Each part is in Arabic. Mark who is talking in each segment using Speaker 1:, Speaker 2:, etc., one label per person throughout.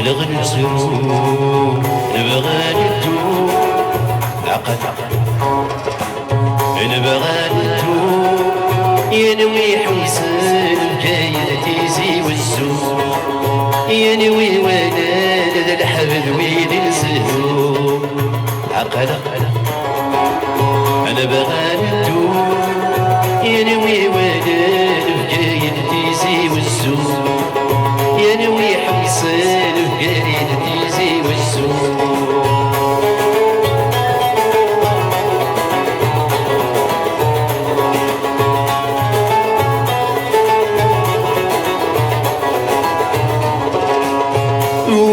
Speaker 1: نغ نسرو نبغى ندو عقد نبغى ندو ينوي حسن بكاية تيزي والزو ينوي ولاد ذا الحبل وين نسهو عقد أنا بغى ندو ينوي ولاد بكاية تيزي والزو ينوي حسن بكاية تيزي والزو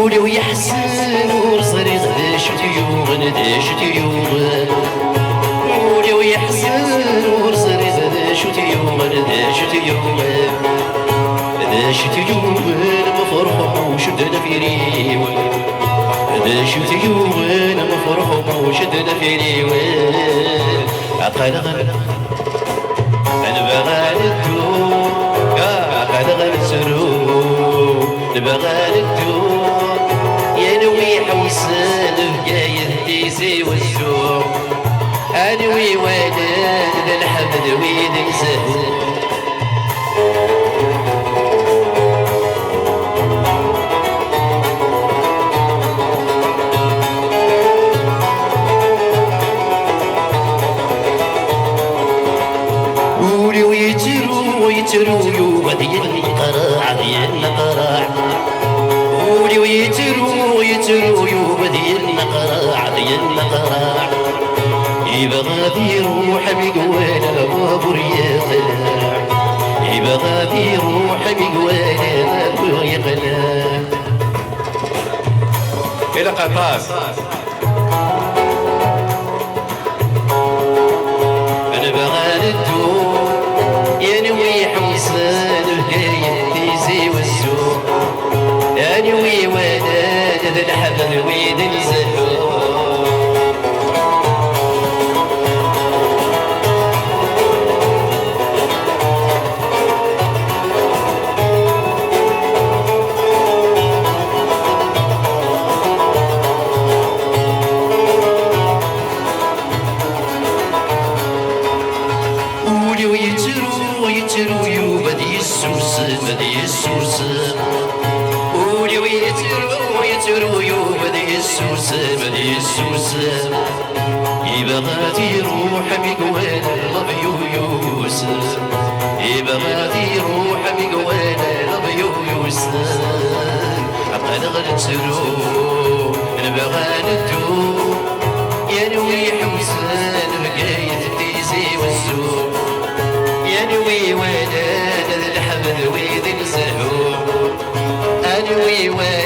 Speaker 1: ولو يحسن ورصري غداش تيوغ نداش تيوغ ولو يحسن ورصري غداش تيوغ نداش تيوغ نداش تيوغ مفرحة وشدنا في ريوان نداش تيوغ مفرحة وشدنا في ريوان عقل غنى أنا بغى ندو عقل غنى سرو نبغى ندو ينوي حوسن بقايد تيزي والزوق انوي ولد الحمد وين نسهو قولي ويجرو يوبدي القراع ديال القراع قولي ويجرو يوبدي القراع ديال القراع يبغى يروح بقوانا بابور يقلع يبغى يروح بقوانا بابور يقلع
Speaker 2: إلى قطاس
Speaker 1: أنا بغى ندو ينوي حسن بكاية تيزي والسوق ينوي ولاد ذا الحبل وين نسهو يترو يوبدي السوس بدي السوس قولي ويترو يوبدي السوس بدي السوس يبغى يروح بقوال لبيو يوسف يبغى يروح بقوال لبيو يوسف عقل غنترو نبغى ندو ينوي حوسان بقايد تيزي والزوق ينوي ولاد الحمد وين نسهو انوي ولاد